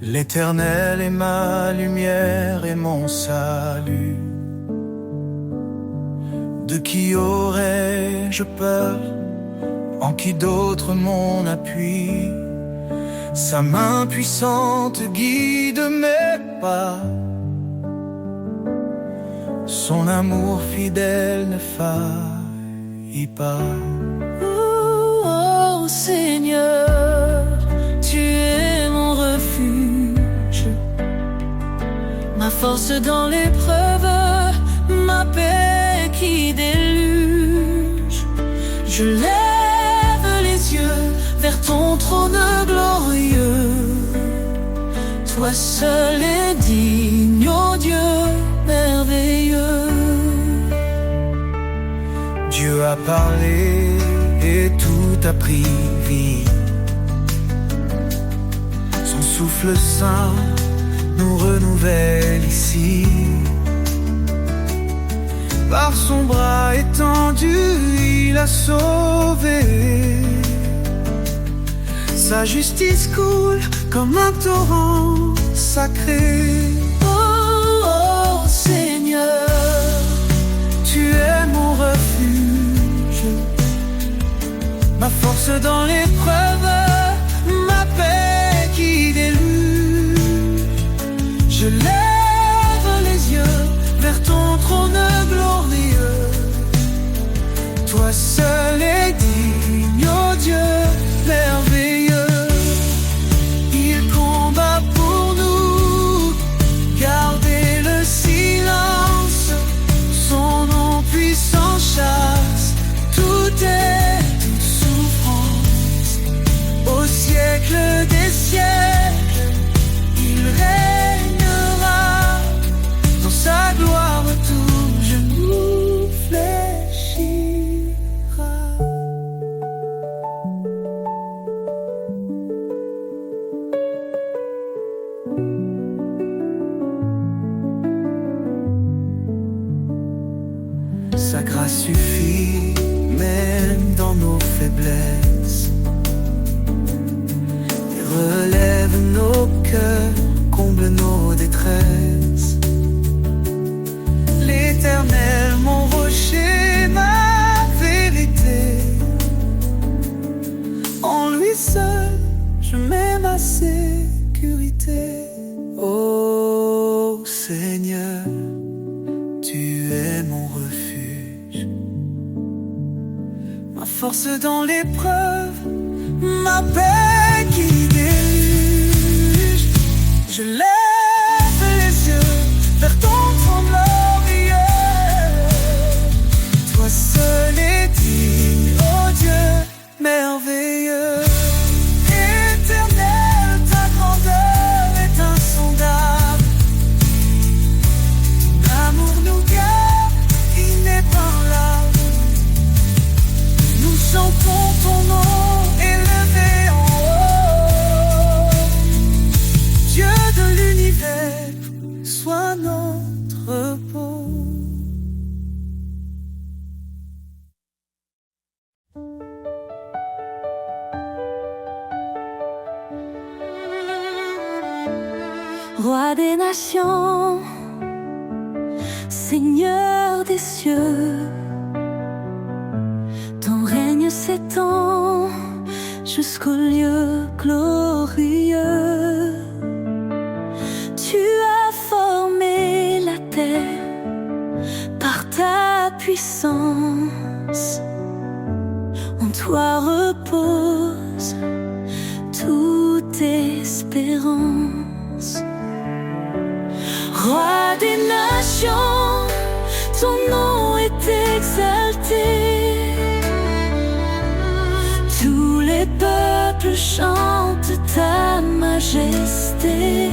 L'Éternel est ma lumière et mon salut. De qui aurais-je peur? En qui d'autre mon appui? Sa main puissante guide mes pas. Son amour fidèle ne faillit pas. Oh, oh Seigneur, tu es mon refuge, ma force dans l'épreuve, ma paix qui déluge. Je lève les yeux vers ton trône glorieux. Toi seul est digne, ô Dieu merveilleux. Dieu a parlé et tout a pris vie. Son souffle saint nous renouvelle ici. Par son bras étendu, il a sauvé. Sa justice coule comme un torrent sacré. Oh, oh Seigneur, tu es mon refuge, ma force dans l'épreuve, ma paix qui déluge. Je lève les yeux vers ton trône glorieux. Toi seul est digne, ô Dieu merveilleux. Il combat pour nous, gardez le silence. Son nom puissant chasse toute souffrance. Au siècle des siècles, il régnera. Dans sa gloire tout genou fléchira. Sa grâce suffit même dans nos faiblesses et relève nos cœurs, comble nos détresses. L'Éternel, mon rocher, ma vérité, en lui seul je mets ma sécurité. Ô Seigneur, tu es mon refuge, ma force dans l'épreuve, ma paix qui déluge. Je lève les yeux vers ton trône glorieux. Toi seul est digne, ô Dieu merveilleux. Éternel, ta grandeur est insondable. L'amour nous garde inébranlable. Nous chantons ton nom élevé en haut. Dieu de l'univers, sois notre repos. Roi des nations, Seigneur des cieux, ton règne s'étend jusqu'au lieu glorieux. Tu as formé la terre par ta puissance. En toi repose toute espérance. Roi des nations, ton nom est exalté. Tous les peuples chantent ta majesté.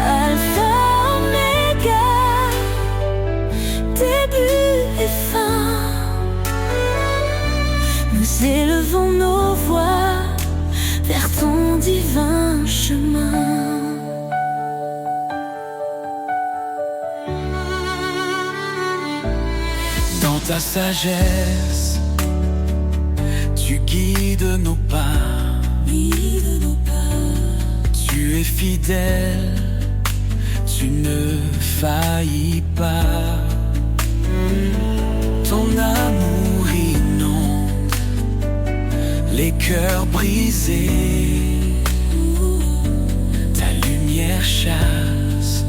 Alpha, Oméga, début et fin. Nous élevons nos voix vers ton divin chemin. ta sagesse, tu guides nos pas. Tu es fidèle, tu ne faillis pas. Ton amour inonde les cœurs brisés. Ta lumière chasse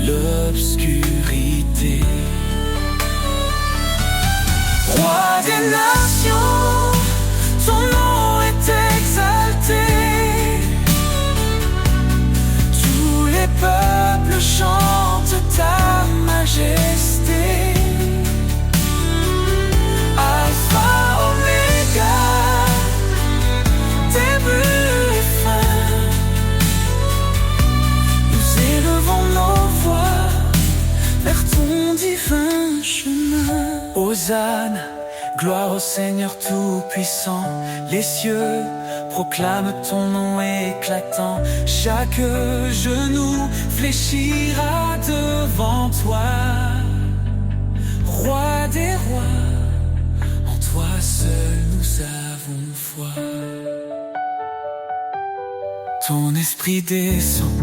l'obscurité. Roi des nations, ton nom est exalté. Tous les peuples chantent ta majesté. Alpha, Oméga, début et fin. Nous élevons nos voix vers ton divin chemin. Hosanna, gloire au Seigneur Tout-Puissant. Les cieux proclament ton nom éclatant. Chaque genou fléchira devant toi. Roi des rois, en toi seul nous avons foi. Ton esprit descend,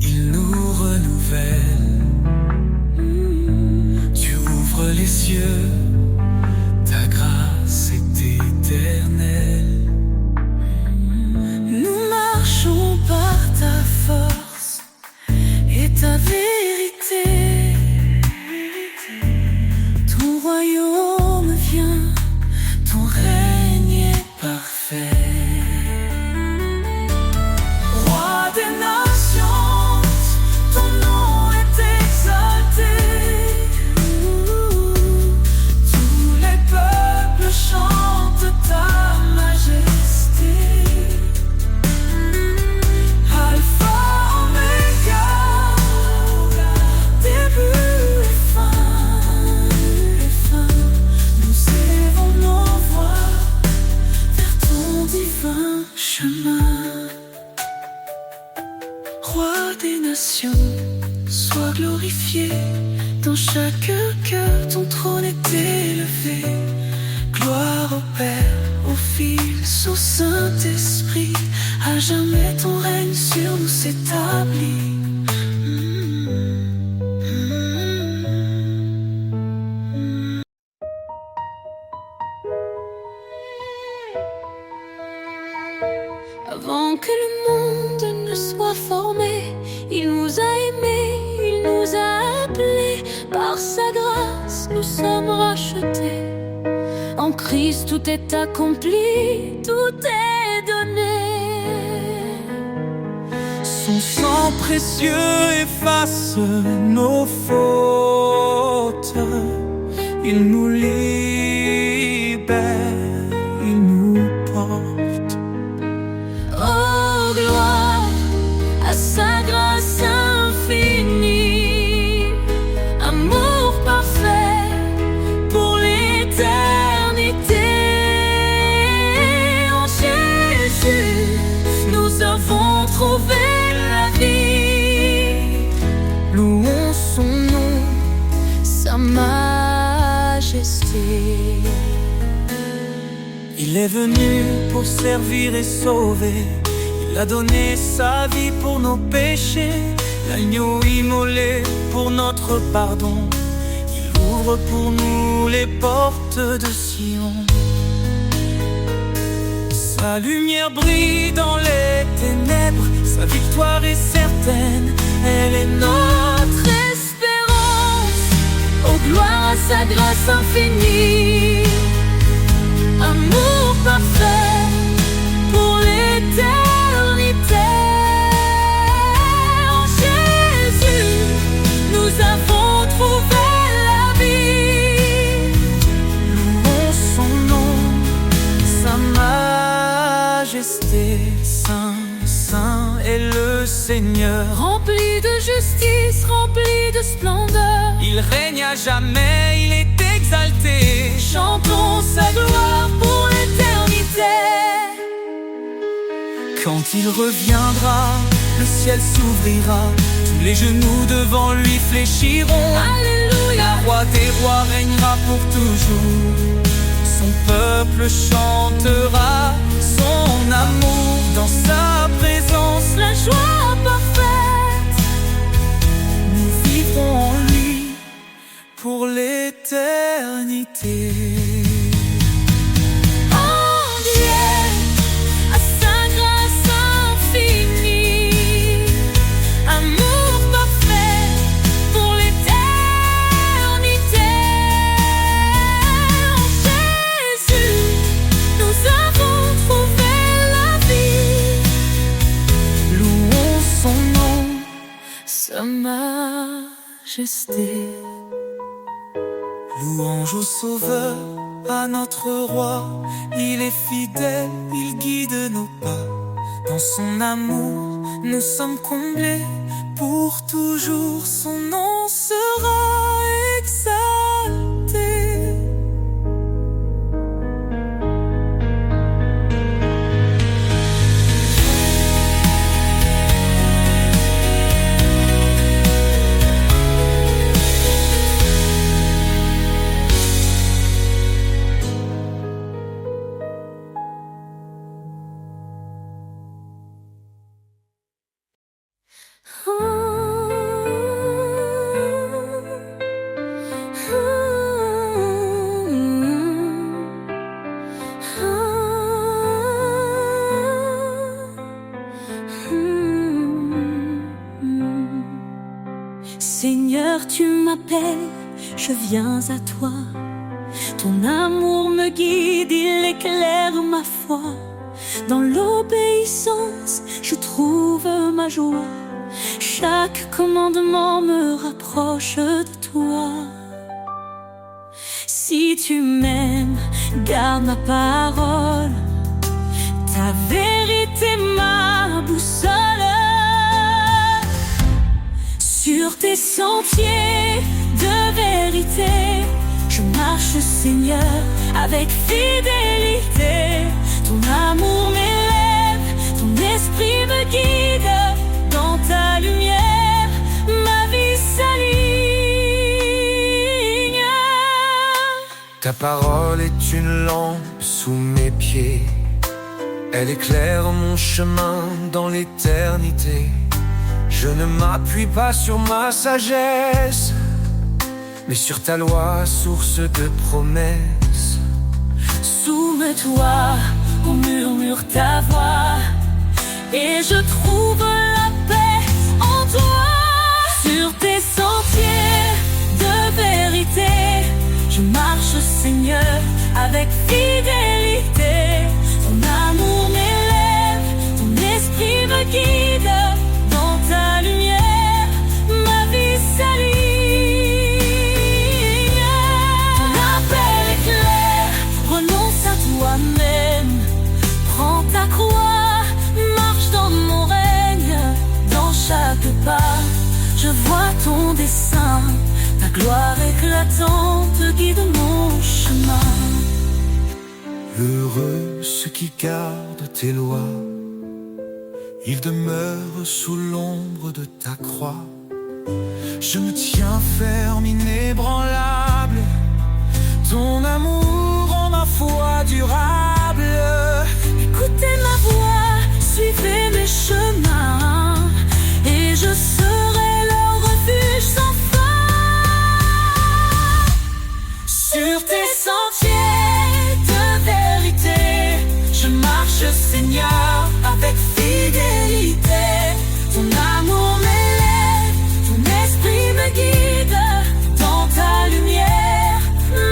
il nous renouvelle. Tu ouvres les cieux, ta grâce est éternelle. Nous marchons par ta force et ta vérité. Ton royaume vient, ton règne est parfait. Roi des nations, ton nom est exalté. Tous les peuples chantent ta majesté. Alpha, Oméga, début et fin. Nous élevons nos voix vers ton divin chemin. Roi des nations, sois glorifié. Dans chaque cœur, ton trône est élevé. Gloire au Père, au Fils, au Saint-Esprit. À jamais ton règne sur nous s'établit. Avant que le monde ne soit formé, il nous a aimés, il nous a appelés. Par sa grâce, nous sommes rachetés. En Christ, tout est accompli, tout est donné. Son sang précieux efface nos fautes. Il nous libère, il nous porte. Oh, gloire à sa grâce infinie, amour parfait pour l'éternité. En Jésus, nous avons trouvé la vie. Louons son nom, Sa majesté. il est venu pour servir et sauver. Il a donné sa vie pour nos péchés, l'agneau immolé pour notre pardon. Il ouvre pour nous les portes de Sion. Sa lumière brille dans les ténèbres, sa victoire est certaine, elle est notre Espérance, oh gloire à sa grâce infinie, amour parfait pour l'éternité. En Jésus, nous avons trouvé la vie. Louons son nom, sa majesté. Saint, saint est le Seigneur. Rempli de justice, rempli de splendeur, Il règne à jamais, il est exalté. chantons sa gloire pour l'éternité. Quand il reviendra, le ciel s'ouvrira, tous les genoux devant lui fléchiront. Alléluia, roi des rois régnera pour toujours. Son peuple chantera son amour. Dans sa présence, la joie parfaite. nous vivrons en lui pour l'éternité. Oh Dieu, à sa grâce infinie, amour parfait pour l'éternité. En Jésus, nous avons trouvé la vie. Louons son nom, sa majesté. Louange au Sauveur, à notre roi. Il est fidèle, il guide nos pas. Dans son amour, nous sommes comblés. Pour toujours, son nom sera exalté. Seigneur, tu m'appelles, je viens à toi. Ton amour me guide, il éclaire ma foi. Dans l'obéissance, je trouve ma joie. Chaque commandement me rapproche de toi. Si tu m'aimes, garde ma parole. Ta vérité, ma boussole. Sur tes sentiers de vérité, je marche, Seigneur, avec fidélité. Ton amour m'élève, ton esprit me guide. Dans ta lumière, ma vie s'aligne. Ta parole est une lampe sous mes pieds. Elle éclaire mon chemin dans l'éternité. Je ne m'appuie pas sur ma sagesse, mais sur ta loi, source de promesses. Soumets-toi au murmure ta voix, et je trouve la paix en toi. Sur tes sentiers de vérité, je marche, Seigneur, avec fidélité. Ton amour m'élève, ton esprit me guide. Dans ta lumière, ma vie s'aligne. Ton appel est clair, renonce à toi-même. Prends ta croix, marche dans mon règne. Dans chaque pas, je vois ton dessein. Ta gloire éclatante guide mon chemin. Heureux ceux qui gardent tes lois, ils demeurent sous l'ombre de ta croix. Je me tiens ferme, inébranlable. Ton amour rend ma foi durable. Écoutez ma voix, suivez mes chemins, et je serai leur refuge sans fin. Sur tes sentiers de vérité, je marche, Seigneur, avec fidélité. Ton amour m'élève, ton esprit me guide. Dans ta lumière,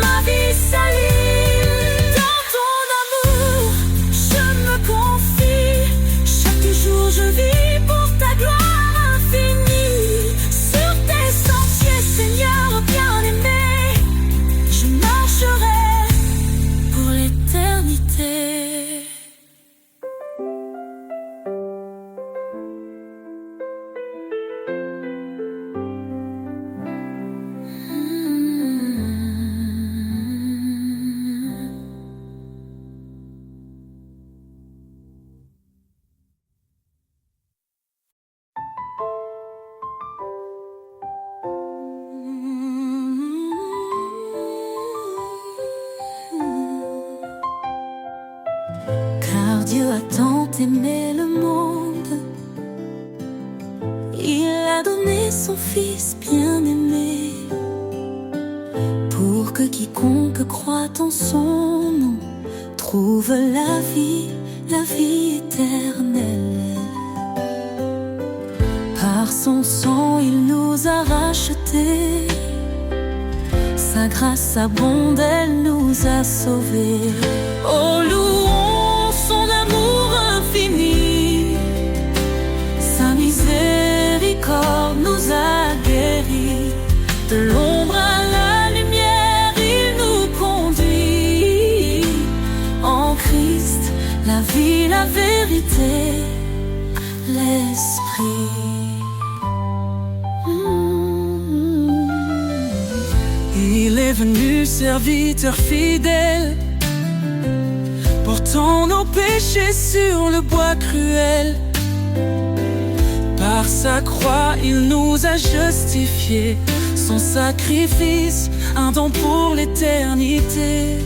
ma vie s'allume. Dans ton a tant aimé le monde, il a donné son Fils bien-aimé, pour que quiconque croit en son nom trouve la vie éternelle. Par son sang il nous a rachetés, sa grâce abonde, elle nous a sauvés. Oh, louons son amour infini, sa miséricorde nous a guéris. De l'ombre à la lumière, il nous conduit. En Christ, la vie, la vérité, l'esprit. Il est venu serviteur fidèle, portant nos péchés sur le bois cruel. Par sa croix, il nous a justifiés, son sacrifice, un don pour l'éternité.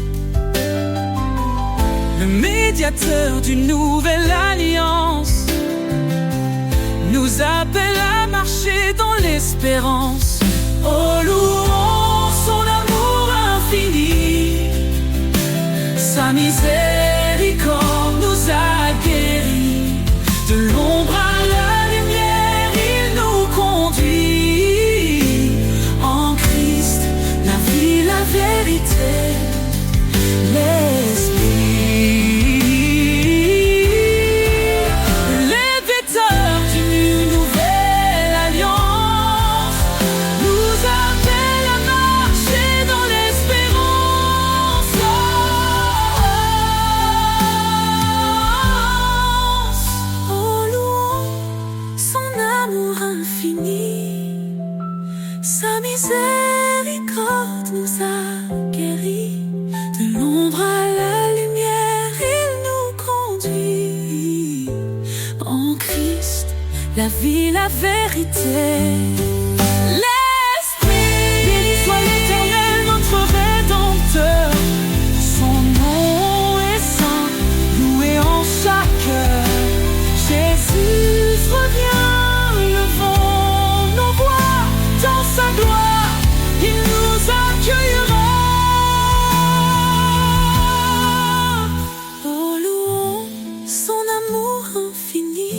Le médiateur d'une nouvelle alliance nous appelle à marcher dans l'espérance. Oh, louons son amour infini, sa miséricorde nous a guéris. De l'ombre à la lumière, il nous conduit. En Christ, la vie, la vérité, l'esprit. Les vecteurs d'une nouvelle alliance nous appellent à marcher dans l'espérance. Oh, louons son amour infini, sa miséricorde nous a guéris. De l'ombre à la lumière, il nous conduit. En Christ, la vie, la vérité, l'esprit. Béni soit l'Éternel, notre Rédempteur. Son nom est saint, loué en chaque heure. Jésus revient, levons nos voix dans sa gloire, il nous accueillera. Oh, louons son amour infini,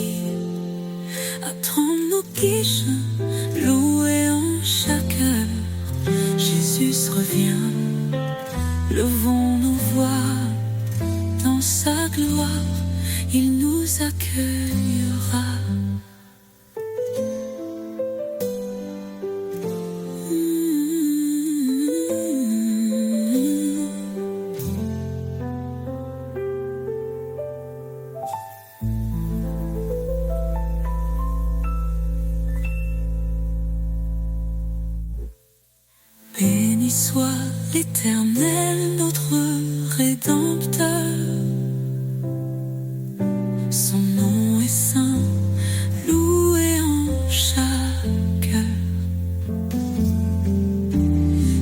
attends nos quiches, loué en chaque heure. Jésus revient, levons nos voix dans sa gloire, il nous accueillera. Béni soit l'Éternel, notre Rédempteur. Son nom est saint, loué en chaque heure.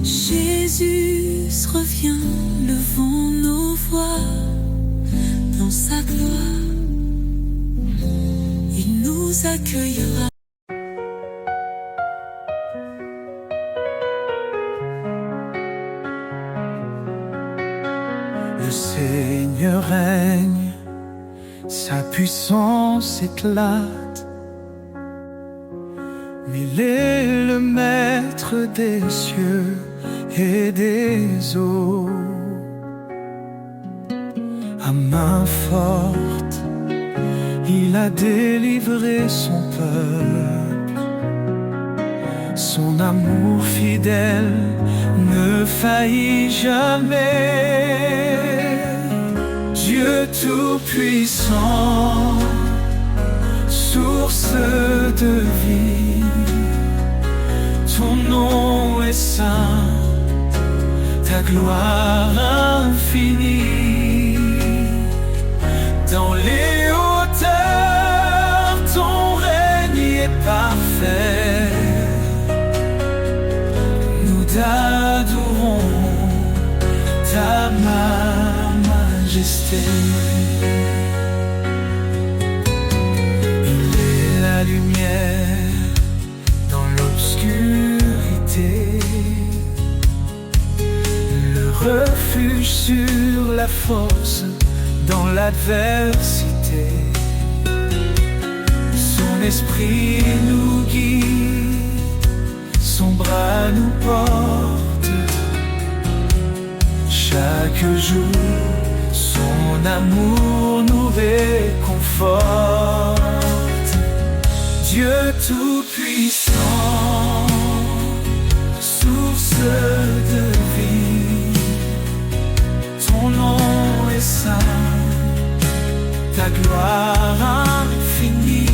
Jésus revient, levons nos voix dans sa gloire, il nous accueillera. Le Seigneur règne, sa puissance éclate. Il est le maître des cieux et des eaux. À main forte, il a délivré son peuple. Son amour fidèle ne faillit jamais. Dieu tout-puissant, source de vie, ton nom est saint, ta gloire infinie. Dans les hauteurs, ton règne est parfait. Nous t'adorons, ta majesté. force dans l'adversité. Son esprit nous guide, son bras nous porte. Chaque jour, son amour nous réconforte. Dieu Tout-Puissant, source de vie, ton nom est saint, ta gloire infinie.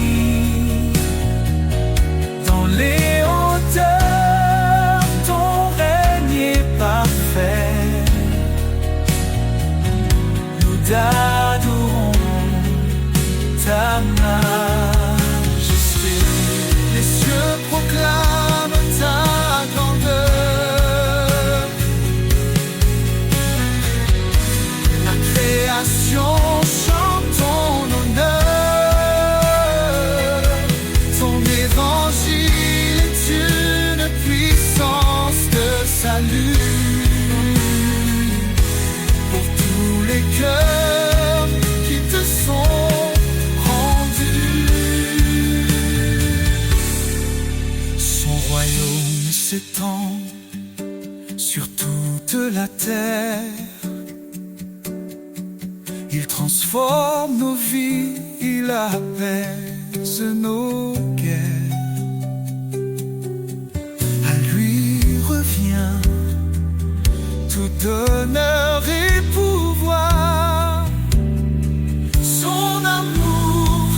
Dans les hauteurs, ton règne est parfait. Nous t'adorons, ta majesté. Les cieux proclament ta grandeur. La création chante ton honneur. Ton évangile est une puissance de salut pour tous les cœurs qui te sont rendus. Son royaume s'étend sur toute la terre. Il transforme nos vies, il apaise nos guerres. À lui revient tout honneur et pouvoir. Son amour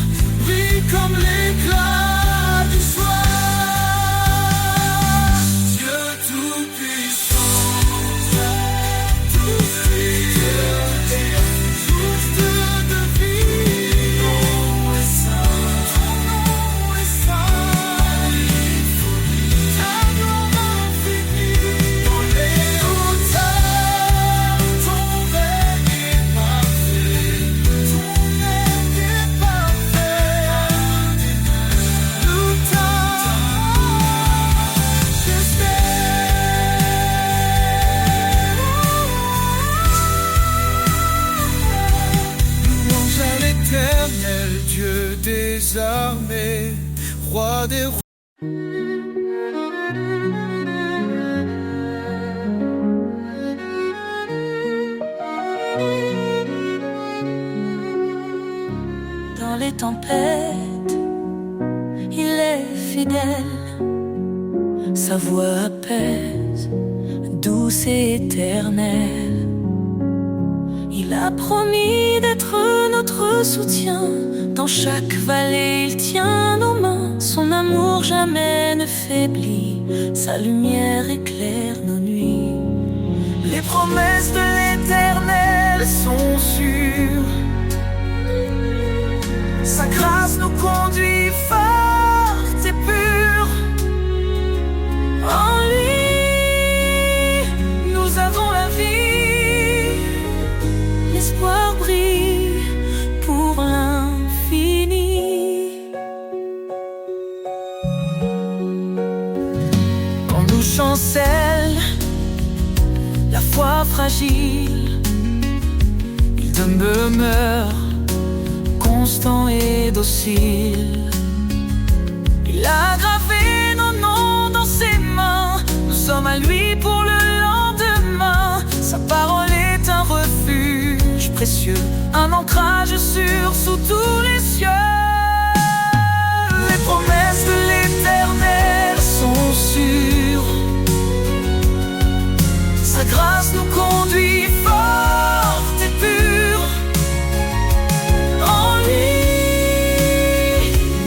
brille comme l'éclat du soir. Dieu Tout-Puissant, source de vie, ton nom est saint, ta gloire infinie. Dans les hauteurs, ton règne est parfait, nous louange à l'Éternel, Dieu des armées, roi des rois. Dans les tempêtes, il est fidèle. Sa voix apaise, douce et éternelle. Il a promis d'être notre soutien. Dans chaque vallée, il tient nos mains. Son amour jamais ne faiblit. Sa lumière éclaire nos nuits. Les promesses de l'Éternel sont sûres. Sa grâce nous conduit forte et pure. En lui, nous avons la vie. L'espoir brille pour l'infini. Quand nous chancelle la foi fragile, il demeure constant et docile. Il a gravé nos noms dans ses mains. Nous sommes à lui pour le lendemain. Sa parole est un refuge précieux, un ancrage sûr sous tous les cieux. Les promesses de l'Éternel sont sûres. Sa grâce nous conduit forte et pure. En lui,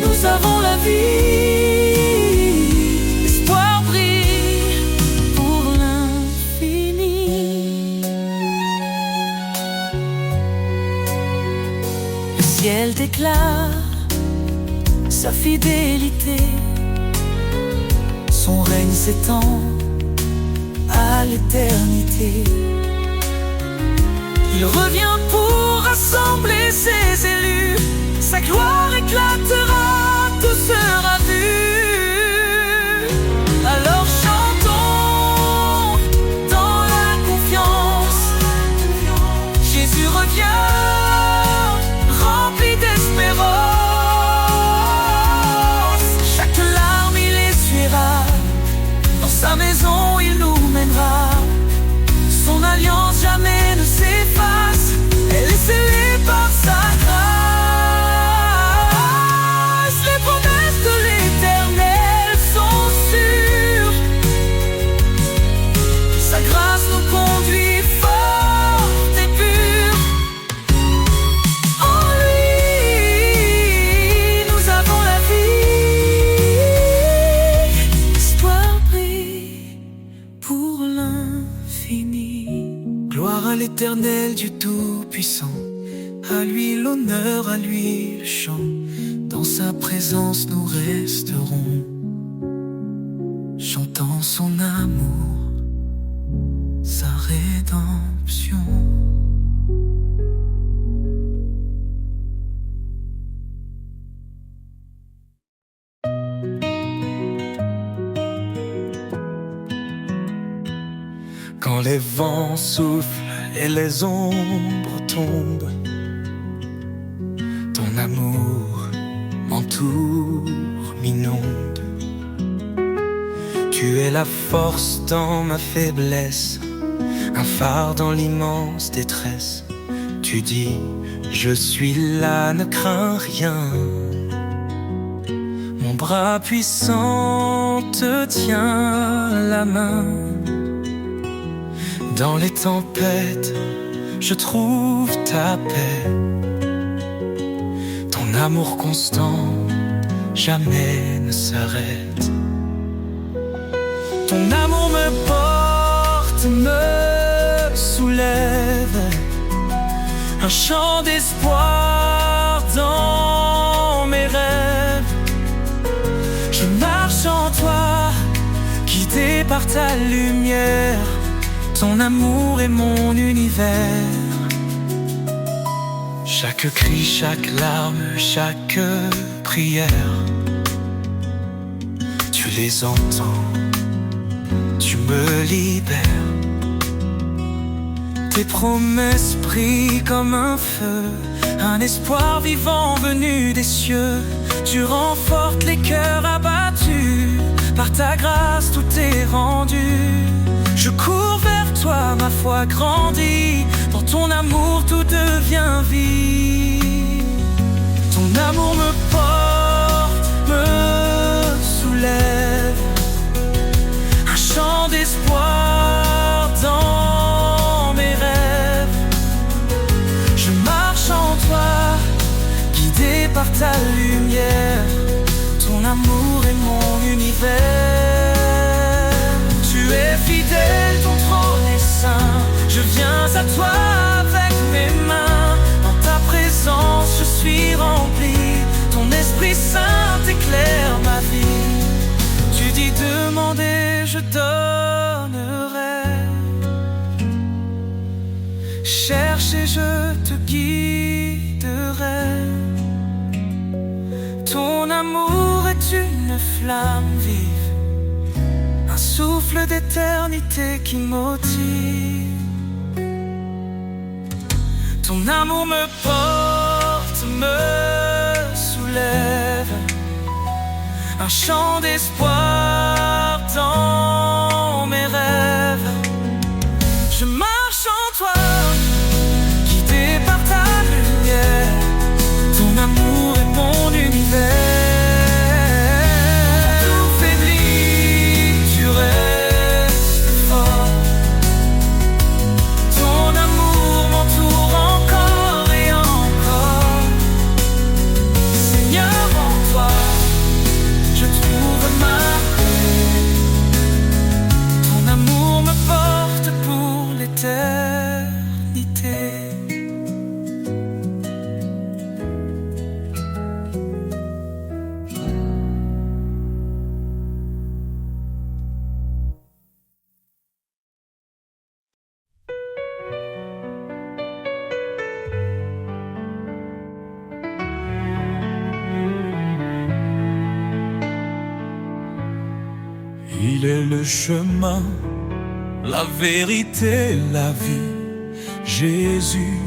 nous avons la vie. L'espoir brille pour l'infini. Le ciel déclare sa fidélité. Son règne s'étend à l'éternité. Il revient pour rassembler ses élus. Sa gloire éclatera, tout sera vu. Alors chantons dans la confiance. Jésus l'éternel Dieu Tout-Puissant. À lui l'honneur, à lui le chant. Dans sa présence nous resterons, chantant son amour, sa rédemption. Quand les vents soufflent et les ombres tombent, ton amour m'entoure, m'inonde. Tu es la force dans ma faiblesse, un phare dans l'immense détresse. Tu dis, je suis là, ne crains rien. Mon bras puissant te tient la main. Dans les tempêtes, je trouve ta paix. Ton amour constant, jamais ne s'arrête. Ton amour me porte, me soulève. Un chant d'espoir dans mes rêves. Je marche en toi, guidé par ta lumière. Ton amour est mon univers. Chaque cri, chaque larme, chaque prière, tu les entends, tu me libères. Tes promesses brillent comme un feu, un espoir vivant venu des cieux. Tu renforces les cœurs abattus, par ta grâce tout est rendu. Je cours vers toi, ma foi grandit. Dans ton amour tout devient vie. Ton amour me porte, me soulève. Un chant d'espoir dans mes rêves. Je marche en toi, guidé par ta lumière. Ton amour est mon univers. Tu es fidèle, ton trône est saint. Je viens à toi avec mes mains. Dans ta présence je suis rempli. Ton Esprit Saint éclaire ma vie. Tu dis demander, je donnerai. Cherche et je te guiderai. Ton amour est une flamme vive, un souffle d'éternité qui motive. Ton amour me porte, me soulève. Un chant d'espoir dans mes rêves. Je marche en toi, guidé par ta lumière. Ton amour est mon univers. Il est le chemin, la vérité, la vie. Jésus,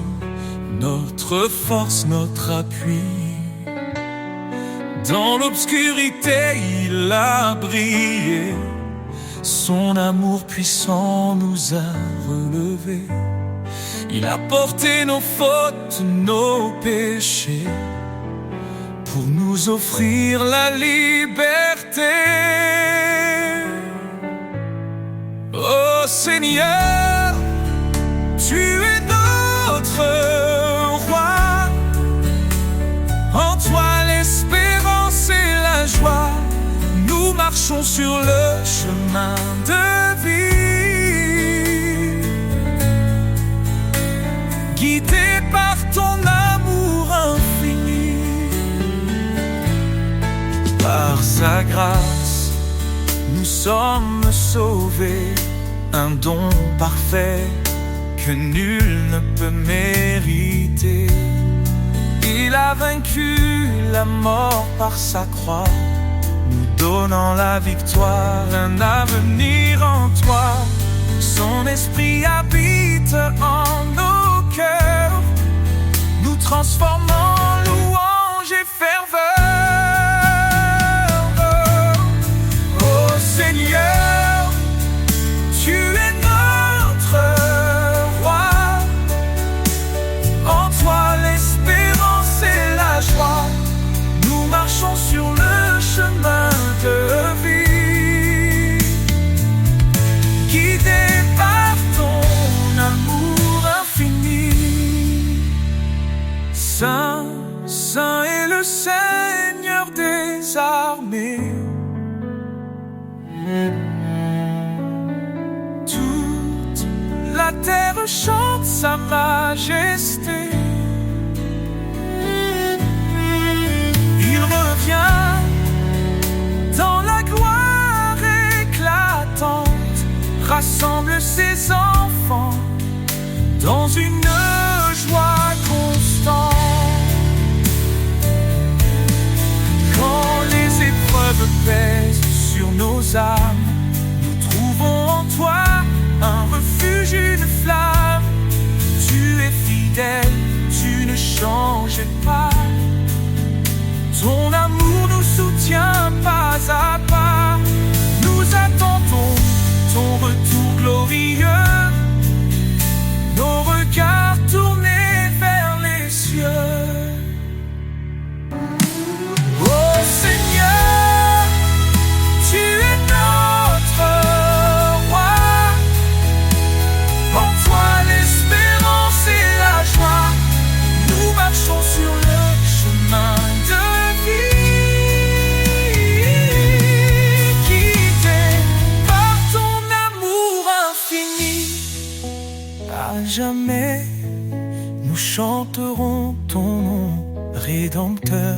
notre force, notre appui. Dans l'obscurité, il a brillé. Son amour puissant nous a relevés. Il a porté nos fautes, nos péchés, pour nous offrir la liberté. Oh Seigneur, tu es notre roi. En toi l'espérance et la joie. Nous marchons sur le chemin de vie. Par sa grâce, nous sommes sauvés, un don parfait que nul ne peut mériter. Il a vaincu la mort par sa croix, nous donnant la victoire, un avenir en toi. Son esprit habite en nos cœurs, nous transformant en louange et ferveur. Oh Seigneur, tu es notre roi. En toi l'espérance et la joie, nous marchons sur le chemin de vie, guidés par ton amour infini. Saint, Saint est le Seigneur des armées. Toute la terre chante sa majesté. Il revient dans la gloire éclatante, rassemble ses enfants dans une joie constante. Quand les épreuves pèsent sur nos âmes, nous trouvons en toi un refuge, une flamme. Tu es fidèle, tu ne changes pas. Ton amour nous soutient pas à pas. Nous attendons ton retour glorieux, nos regards tournés vers les cieux. Oh Seigneur, tu es notre roi. En toi l'espérance et la joie, nous marchons sur le chemin de vie, guidés par ton amour infini. À jamais, nous chanterons ton nom rédempteur,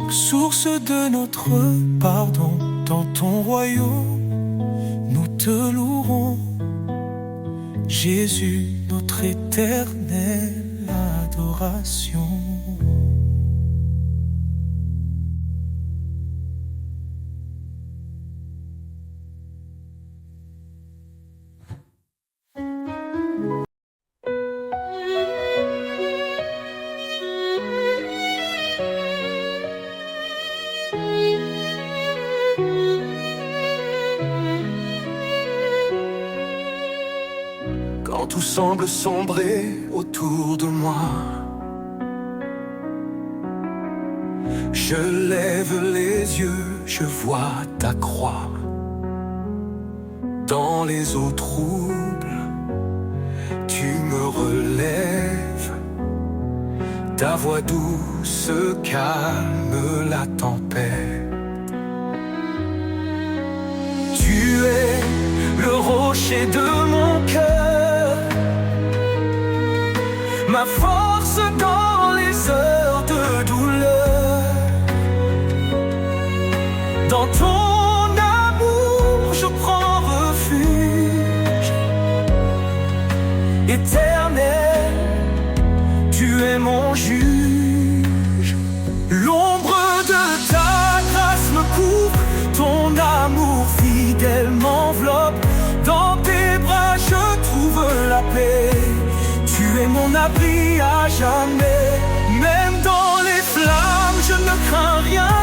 source de notre pardon. Dans ton royaume, nous te louerons, Jésus, notre éternelle adoration. Quand tout semble sombrer autour de moi, je lève les yeux, je vois ta croix. Dans les eaux troubles, tu me relèves. Ta voix douce calme la tempête. Tu es le rocher de mon cœur, ma force dans les heures de douleur. Dans ton amour je prends refuge. Éternel, tu es mon juge. L'ombre de ta grâce me couvre, ton amour fidèle m'enveloppe. Dans tes bras je trouve la paix. Tu es mon abri à jamais. Même dans les flammes je ne crains rien.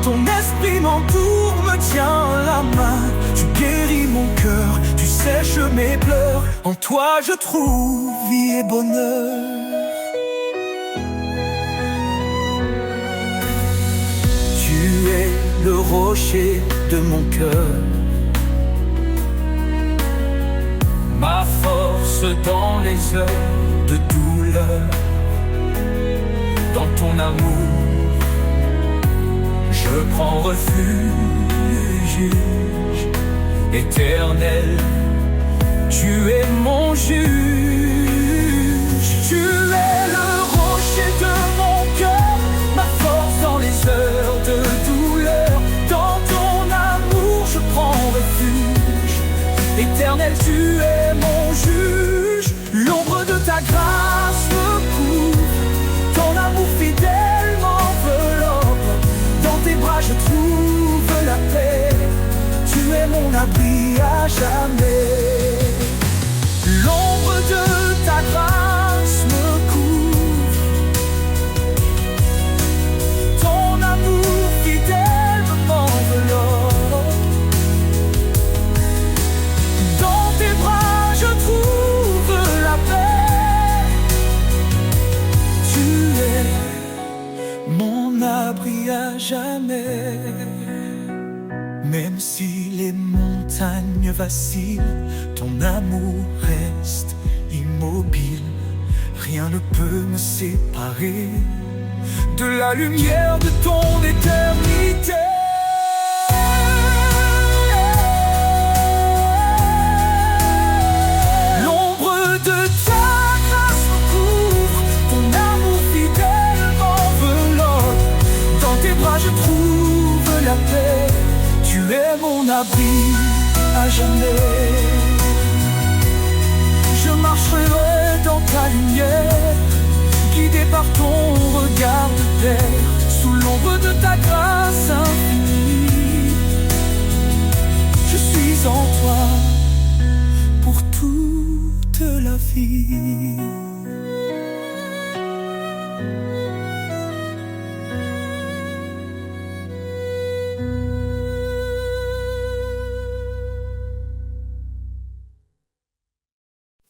Ton esprit m'entoure, me tient la main. Tu guéris mon cœur, tu sèches mes pleurs. En toi je trouve vie et bonheur. Tu es le rocher de mon cœur, ma force dans les heures de douleur. Dans ton amour, je prends refuge. Éternel, tu es mon juge. Tu es le rocher de mon cœur, ma force dans les heures de douleur. à jamais. L'ombre de ta grâce me couvre, ton amour fidèle m'enveloppe. Dans tes bras je trouve la paix. Tu es mon abri à jamais. Même si les montagnes vacillent, ton amour reste immobile. Rien ne peut me séparer de la lumière de ton éternité. L'ombre de ta grâce me couvre, ton amour fidèle m'enveloppe. Dans tes bras je trouve la paix. Tu es mon abri à jamais. Je marcherai dans ta lumière, guidé par ton regard de terre, sous l'ombre de ta grâce infinie. Je suis en toi pour toute la vie.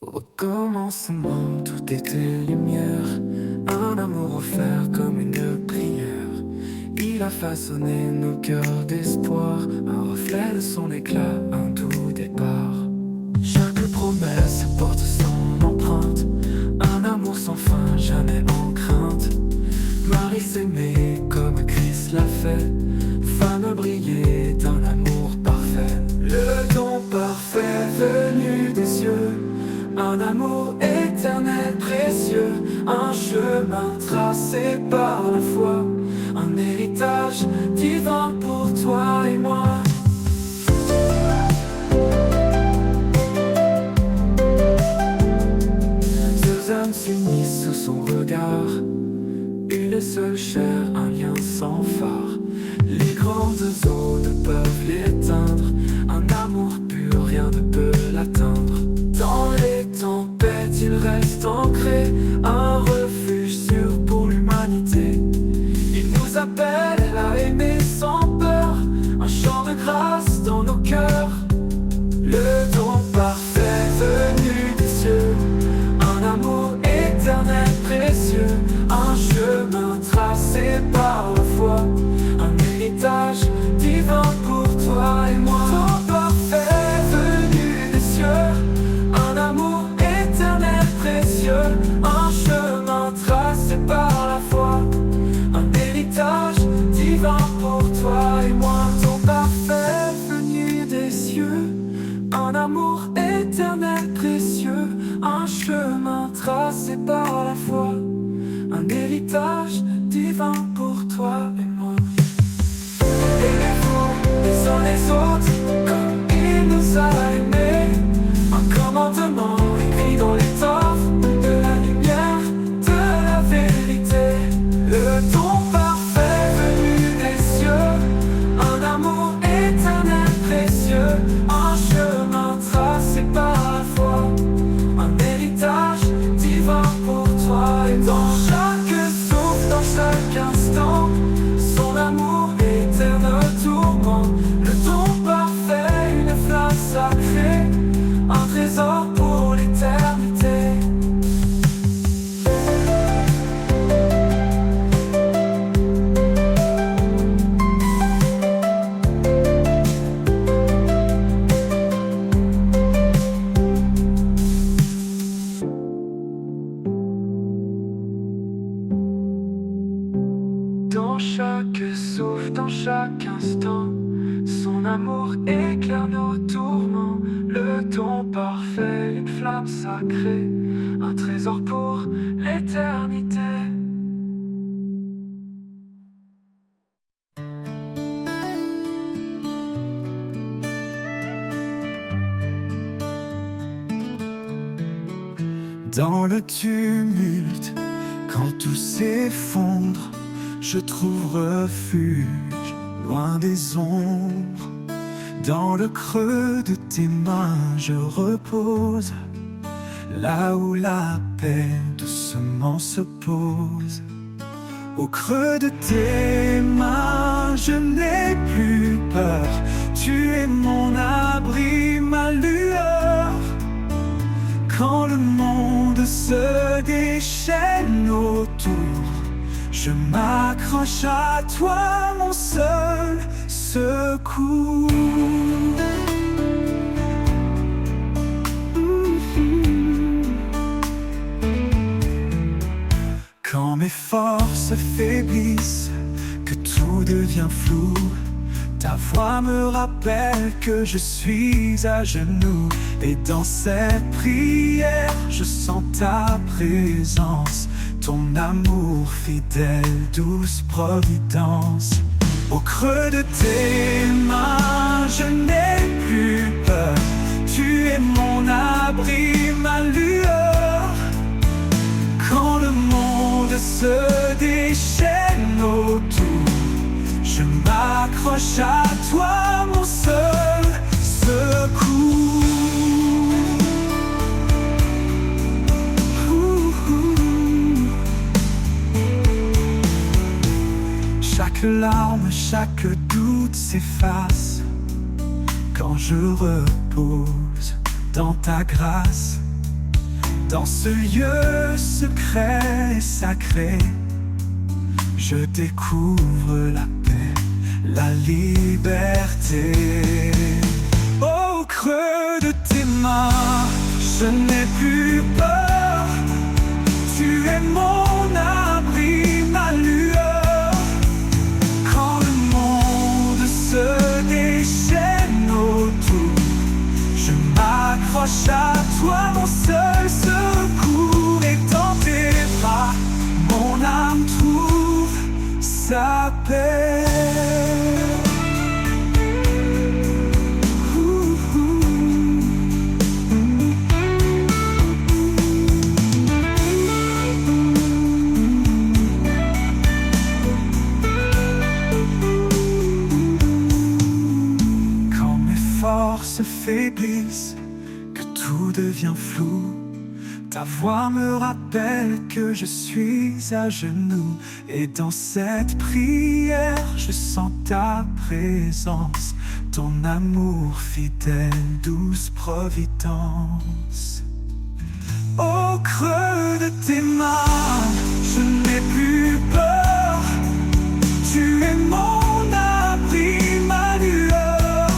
Au commencement, tout était lumière, un amour offert comme une prière. Il a façonné nos cœurs d'espoir, un reflet de son éclat, un doux départ. Chaque promesse porte son empreinte, un amour sans fin, jamais en crainte. Marie s'aimait comme Christ l'a fait, femme brillait d'un amour parfait. Le don parfait venu des cieux, un amour éternel précieux, un chemin tracé par la foi, un héritage divin pour toi et moi. Deux hommes s'unissent sous son regard, une seule chair, un lien sans phare. Les grandes eaux ne peuvent l'éteindre, un amour pur, rien ne peut l'atteindre. Dans les tempêtes, il reste ancré, un refuge sûr pour l'humanité. Il nous appelle à aimer sans peur, un chant de grâce dans nos cœurs. Le don parfait venu des cieux, un amour éternel précieux, un chemin tracé par la foi, un héritage divin pour toi et moi. Don parfait venu des cieux, un amour éternel précieux, un chemin tracé par la foi, un héritage divin pour toi et moi. Ton parfait venu des cieux, un amour éternel précieux, un chemin tracé par la foi, un héritage divin pour toi et moi. Aimez-vous les uns les autres comme il nous a aimés, un commandement écrit dans l'étoffe de la lumière, de la vérité. Le don parfait venu des cieux, un amour éternel précieux, un chemin tracé par la foi, un héritage divin pour toi. Et dans chaque souffle, dans chaque instant, son amour éternel tourment. Le don parfait, une flamme sacrée, un trésor pour l'éternité. Dans chaque souffle, dans chaque instant, son amour éclaire nos tourments. Le don parfait, une flamme sacrée, un trésor pour l'éternité. Dans le tumulte, quand tout s'effondre, je trouve refuge loin des ombres. Dans le creux de tes mains je repose, là où la paix doucement se pose. Au creux de tes mains je n'ai plus peur, tu es mon abri, ma lueur. Quand le monde se déchaîne autour, je m'accroche à toi, mon seul secours. Quand mes forces faiblissent, que tout devient flou, ta voix me rappelle que je suis à genoux. Et dans cette prière, je sens ta présence, ton amour fidèle, douce providence. Au creux de tes mains, je n'ai plus peur, tu es mon abri, ma lueur. Quand le monde se déchaîne autour, je m'accroche à toi, mon seul secours. Chaque larme, chaque doute s'efface quand je repose dans ta grâce. Dans ce lieu secret et sacré, je découvre la paix, la liberté. Au creux de tes mains, je n'ai plus peur, tu es mon abri, ma lueur. Quand le monde se déchaîne autour, je m'accroche à toi, mon seul secours. Et dans tes bras, mon âme trouve sa paix. Quand mes forces faiblissent, que tout devient flou, ta voix me rappelle que je suis à genoux. Et dans cette prière, je sens ta présence, ton amour fidèle, douce providence. Au creux de tes mains, je n'ai plus peur, tu es mon abri, ma lueur.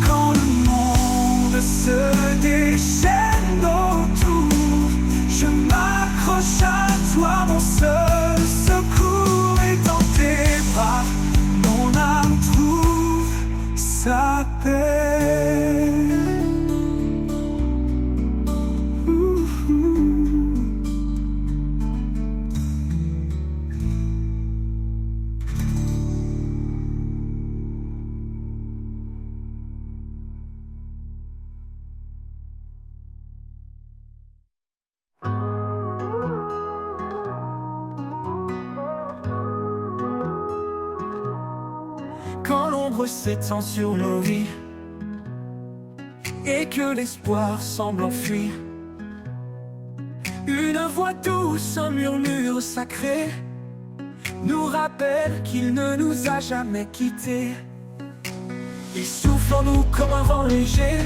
Quand le monde se déchaîne autour, je m'accroche à toi, mon seul secours. Et dans tes bras, mon âme trouve sa paix. Quand l'ombre s'étend sur nos vies et que l'espoir semble enfui, une voix douce, un murmure sacré nous rappelle qu'il ne nous a jamais quittés. Il souffle en nous comme un vent léger,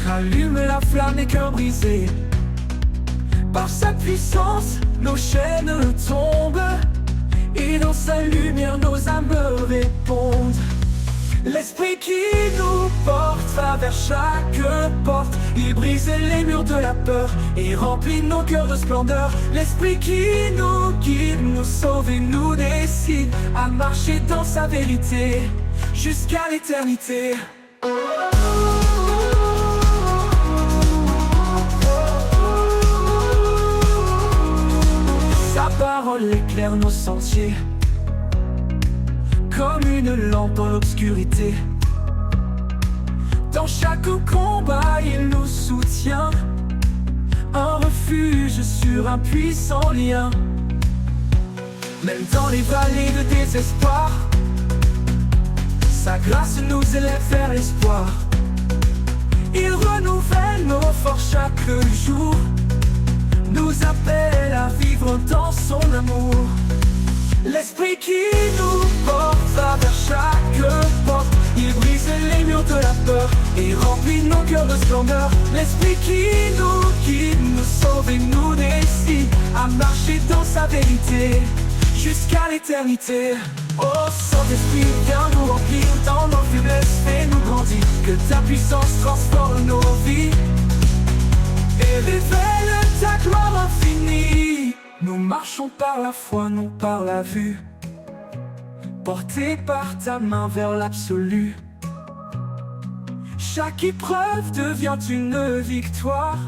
rallume la flamme des cœurs brisés. Par sa puissance, nos chaînes tombent, et dans sa lumière nos âmes répondent. L'esprit qui nous porte va vers chaque porte, il brise les murs de la peur et remplit nos cœurs de splendeur. L'esprit qui nous guide, nous sauve et nous décide à marcher dans sa vérité jusqu'à l'éternité. Sa parole éclaire nos sentiers comme une lampe dans l'obscurité. Dans chaque combat, il nous soutient, un refuge sur un puissant lien. Même dans les vallées de désespoir, sa grâce nous élève vers l'espoir. Il renouvelle nos forces chaque jour, nous appelle à vivre dans son amour. L'esprit qui nous porte va vers chaque porte. Il brise les murs de la peur et remplit nos cœurs de splendeur. L'esprit qui nous guide, nous sauve et nous décide à marcher dans sa vérité jusqu'à l'éternité. Oh Saint-Esprit, viens nous remplir dans nos faiblesses, fais-nous grandir. Que ta puissance transforme nos vies et révèle ta gloire infinie. Nous marchons par la foi, non par la vue, portés par ta main vers l'absolu. Chaque épreuve devient une victoire,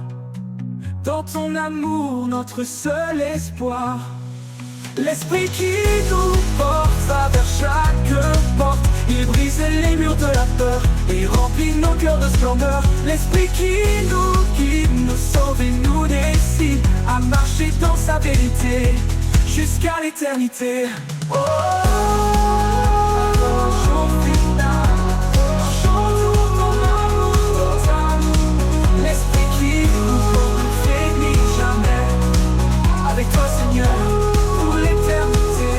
dans ton amour notre seul espoir. L'esprit qui nous porte va vers chaque porte. Il brise les murs de la peur et remplit nos cœurs de splendeur. L'esprit qui nous guide, nous sauve et nous décide à marcher dans sa vérité jusqu'à l'éternité. Oh, jour final, chantons ton amour. L'esprit qui nous porte ne faiblit jamais. Avec toi Seigneur, pour l'éternité.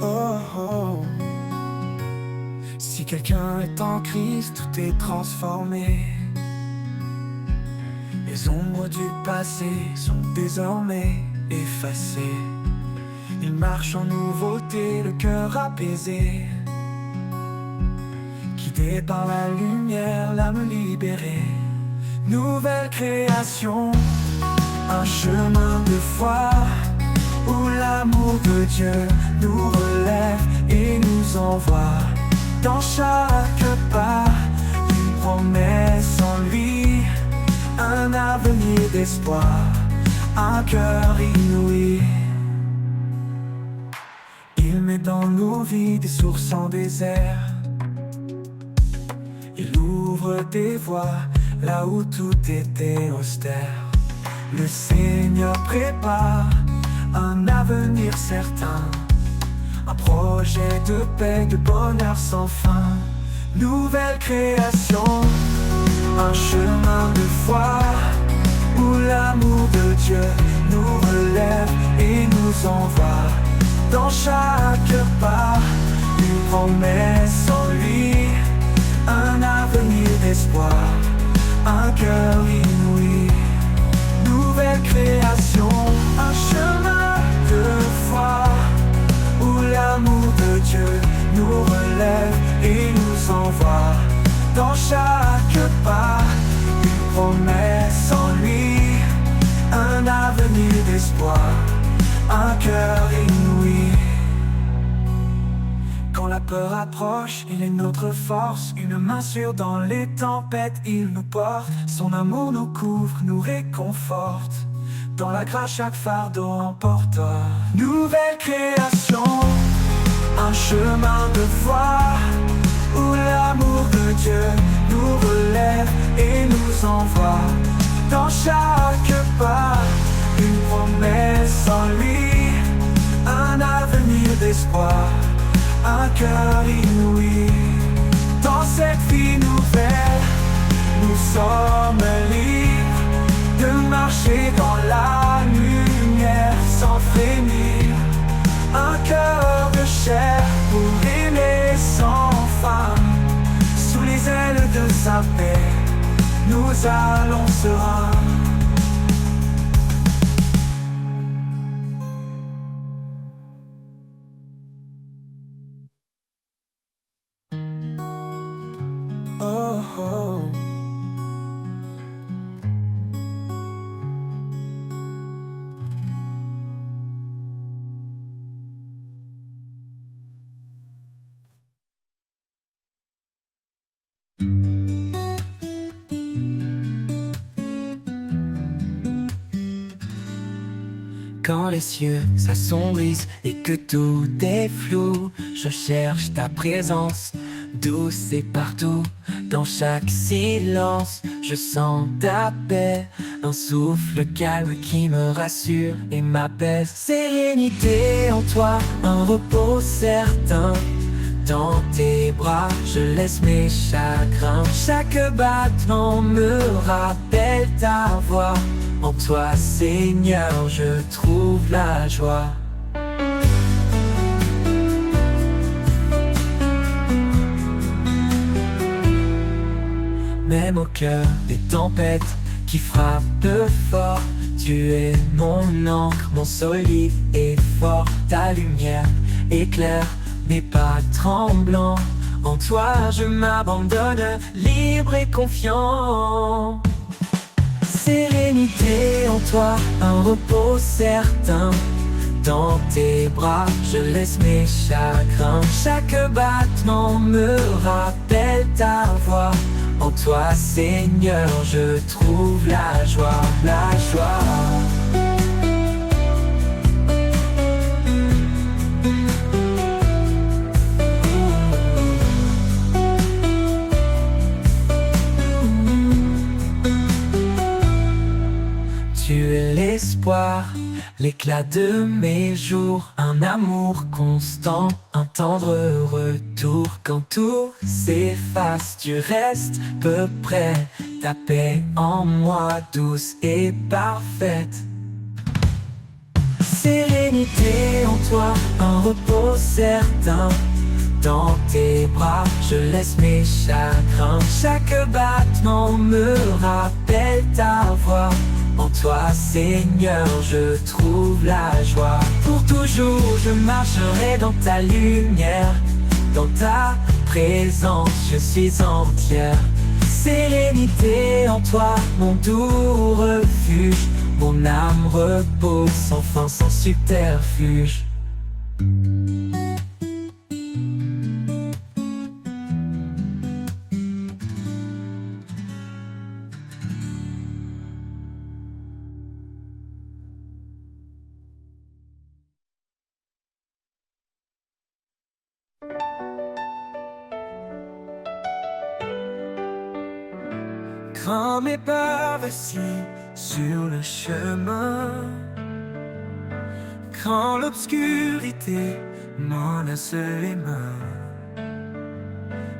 Oh, oh. Si quelqu'un est en Christ, tout est transformé. Les ombres du passé sont désormais effacées. Il marche en nouveauté, le cœur apaisé, guidé par la lumière, l'âme libérée. Nouvelle création, un chemin de foi où l'amour de Dieu nous relève et nous envoie. Dans chaque pas, une promesse en lui, un avenir d'espoir, un cœur inouï. Il met dans nos vies des sources en désert. Il ouvre des voies là où tout était austère. Le Seigneur prépare un avenir certain, un projet de paix, de bonheur sans fin. Nouvelle création, un chemin de foi où l'amour de Dieu nous relève et nous envoie. Dans chaque pas, une promesse en lui, un avenir d'espoir, un cœur inouï. Nouvelle création, un chemin de foi où l'amour de Dieu nous relève et nous envoie. Dans chaque pas, une promesse en lui, un avenir d'espoir, un cœur inouï. Quand la peur approche, il est notre force. Une main sûre dans les tempêtes, il nous porte. Son amour nous couvre, nous réconforte. Dans la grâce, chaque fardeau emporte. Nouvelle création, un chemin de foi où l'amour de Dieu nous relève et nous envoie. Dans chaque pas, une promesse en lui, un avenir d'espoir, un cœur inouï. Dans cette vie nouvelle, nous sommes libres de marcher dans la lumière sans frémir. Un cœur de chair pour aimer sans fin. Sous les ailes de sa paix, nous allons sereins. Oh, oh. Quand les cieux s'assombrissent et que tout est flou, je cherche ta présence douce et partout, dans chaque silence, je sens ta paix, un souffle calme qui me rassure et m'apaise. Sérénité en toi, un repos certain. Dans tes bras, je laisse mes chagrins. Chaque battement me rappelle ta voix. En toi, Seigneur, je trouve la joie. Même au cœur des tempêtes qui frappent fort, tu es mon encre, mon solide et fort. Ta lumière éclaire mes pas tremblants. En toi je m'abandonne, libre et confiant. Sérénité en toi, un repos certain. Dans tes bras, je laisse mes chagrins. Chaque battement me rappelle ta voix. En toi, Seigneur, je trouve la joie, la joie. Tu es l'espoir, l'éclat de mes jours, un amour constant, un tendre retour. Quand tout s'efface, tu restes peu près, ta paix en moi douce et parfaite. Sérénité en toi, un repos certain. Dans tes bras, je laisse mes chagrins. Chaque battement me rappelle ta voix. En toi, Seigneur, je trouve la joie. Pour toujours, je marcherai dans ta lumière. Dans ta présence, je suis entière. Sérénité en toi, mon doux refuge. Mon âme repose sans fin, sans subterfuge. Quand mes pas vacillent sur le chemin, quand l'obscurité menace les mains,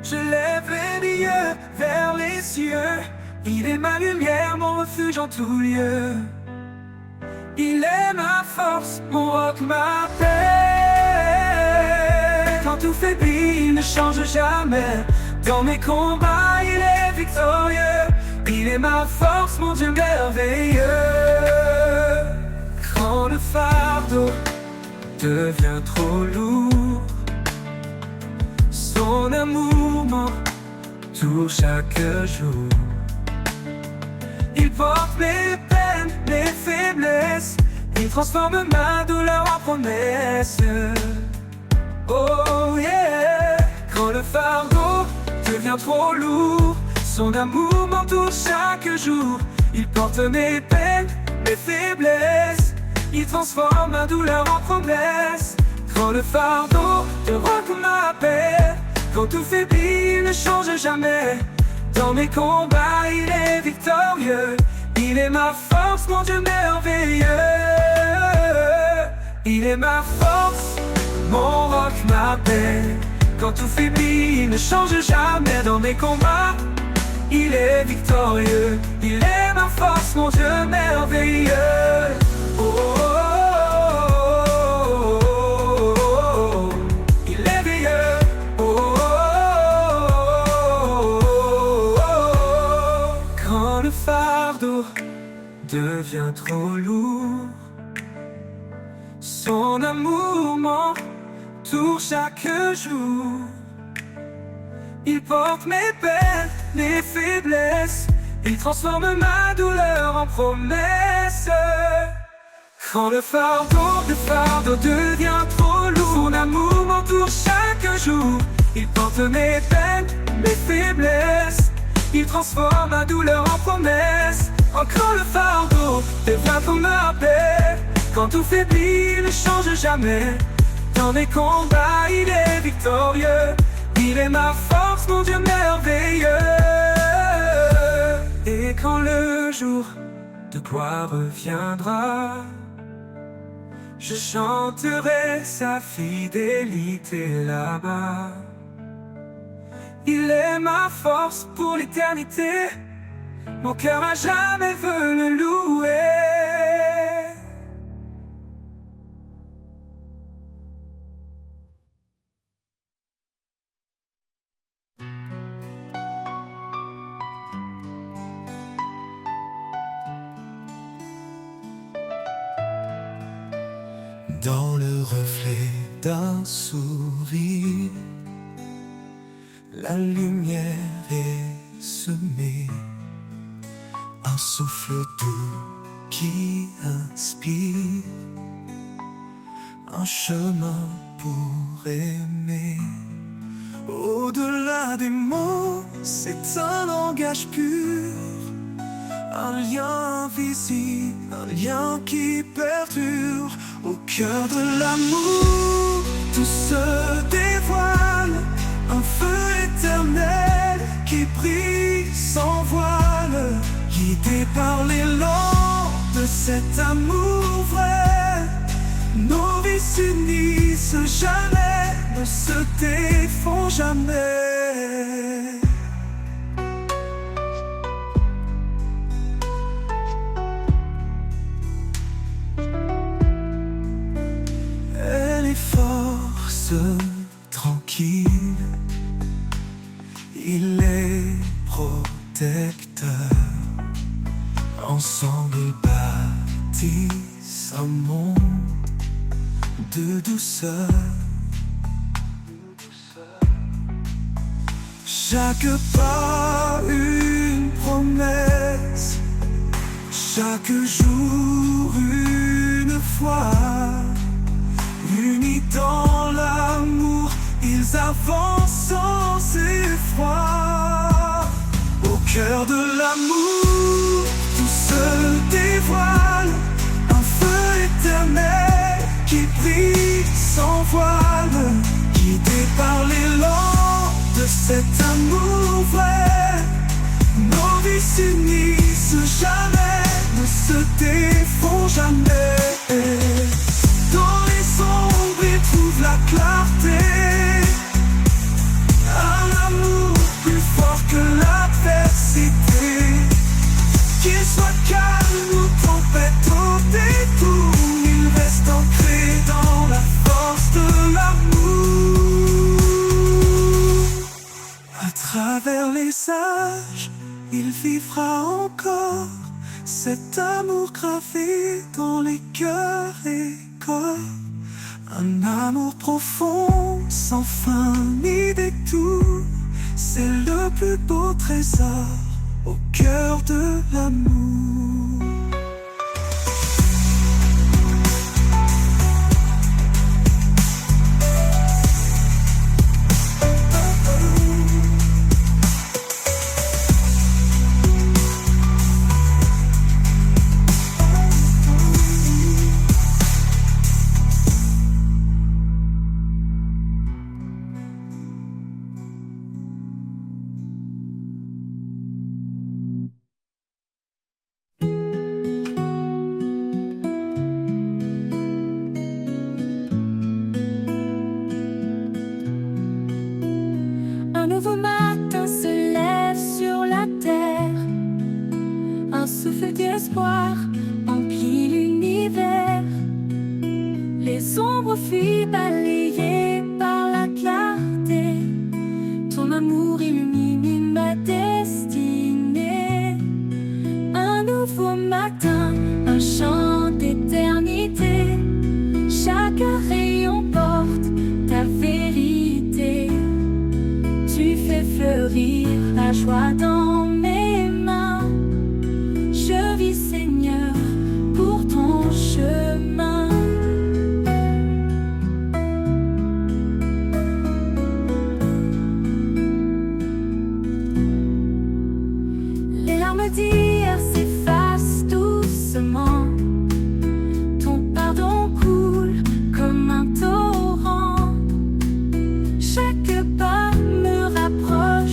je lève les yeux vers les cieux. Il est ma lumière, mon refuge en tout lieu. Il est ma force, mon roc, ma paix. Quand tout faiblit, il ne change jamais. Dans mes combats, il est victorieux. Il est ma force, mon Dieu merveilleux. Quand le fardeau devient trop lourd, son amour m'entoure chaque jour. Il porte mes peines, mes faiblesses. Il transforme ma douleur en promesse. Oh yeah. Quand le fardeau devient trop lourd, son amour m'entoure chaque jour. Il porte mes peines, mes faiblesses. Il transforme ma douleur en promesse. Quand le fardeau te recouvre ma paix, quand tout faiblit, il ne change jamais. Dans mes combats, il est victorieux. Il est ma force, mon Dieu merveilleux. Il est ma force, mon roc, ma paix. Quand tout faiblit, il ne change jamais. Dans mes combats, il est victorieux. Il est ma force, mon Dieu merveilleux. Oh, oh, oh, oh, oh. Il est veilleux. Oh, oh, oh, oh. Quand le fardeau devient trop lourd, son amour m'entoure chaque jour. Il porte mes peines, mes faiblesses. Il transforme ma douleur en promesse. Quand le fardeau devient trop lourd, son amour m'entoure chaque jour. Il porte mes peines, mes faiblesses. Il transforme ma douleur en promesse. Quand le fardeau devient trop ma paix, quand tout faiblit, il ne change jamais. Dans mes combats, il est victorieux. Il est ma force, force, mon Dieu merveilleux. Et quand le jour de gloire reviendra, je chanterai sa fidélité là-bas. Il est ma force pour l'éternité, mon cœur à jamais veut le louer. Dans le reflet d'un sourire, la lumière est semée, un souffle doux qui inspire, un chemin pour aimer. Au-delà des mots, c'est un langage pur, un lien invisible, un lien qui perdure. Au cœur de l'amour, tout se dévoile, un feu éternel qui brille sans voile, guidé par l'élan de cet amour vrai. Nos vies s'unissent jamais, ne se défont jamais. Tranquille, il est protecteur. Ensemble ils bâtissent un monde de douceur. Chaque pas une promesse, chaque jour une foi. Unis dans l'amour, ils avancent sans effroi. Au cœur de l'amour, tout se dévoile, un feu éternel qui brille sans voile, guidé par l'élan de cet amour vrai. Nos vies s'unissent jamais, ne se défont jamais. Dans les sombres, ils trouvent la clarté, un amour plus fort que l'adversité. Qu'il soit calme ou tempête au détour, ils restent ancrés dans la force de l'amour. À travers les âges, il vivra encore cet amour gravé dans les cœurs et corps. Un amour profond, sans fin ni détour, c'est le plus beau trésor au cœur de l'amour. Un nouveau matin se lève sur la terre, un souffle d'espoir emplit l'univers. Les ombres fuient balayées par la clarté, ton amour illumine ma destinée. Un nouveau matin, un chant d'éternité, chaque rayon porte ta vérité. Tu fais fleurir la joie dans mes mains. Je vis, Seigneur, pour ton chemin. Les larmes d'hier s'effacent doucement. Ton pardon coule comme un torrent. Chaque pas me rapproche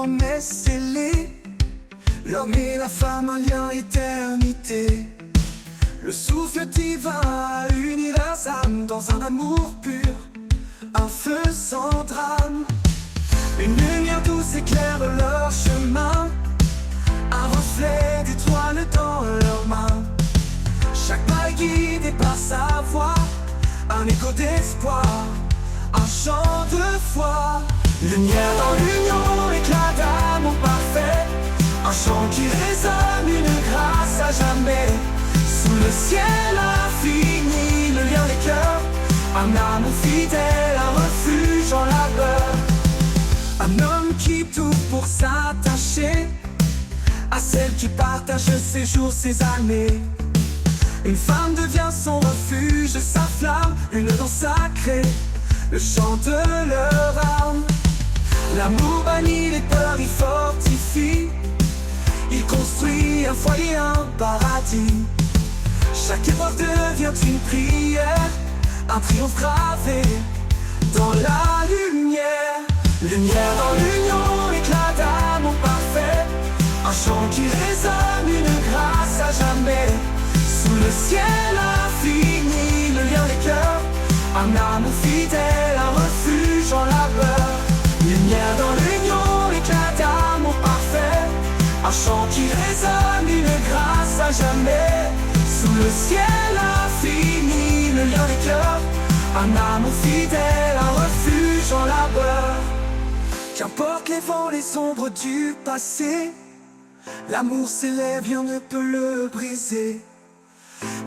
promesse scellée. L'homme et la femme, un lien éternité. Le souffle divin a uni leurs âmes dans un amour pur, un feu sans drame. Une lumière douce éclaire leur chemin, un reflet d'étoiles dans leurs mains. Chaque pas est guidé par sa voix, un écho d'espoir, un chant de foi. Lumière dans l'union, éclat d'amour parfait, un chant qui résonne, une grâce à jamais. Sous le ciel infini, le lien des cœurs, un amour fidèle, un refuge en labeur. Un homme qui tout pour s'attacher à celle qui partage ses jours, ses années. Une femme devient son refuge, sa flamme, une danse sacrée, le chant de leur âme. L'amour bannit les peurs, il fortifie, il construit un foyer, un paradis. Chaque épreuve devient une prière, un triomphe gravé dans la lumière. Lumière dans l'union, éclat d'amour parfait, un chant qui résonne, une grâce à jamais. Sous le ciel infini, le lien des cœurs, un amour fidèle, un refuge en labeur. Lumière dans l'union, éclat d'amour parfait, un chant qui résonne, une grâce à jamais. Sous le ciel infini, le lien des cœurs, un amour fidèle, un refuge en labeur. Qu'importe les vents, les ombres du passé, l'amour s'élève, rien ne peut le briser.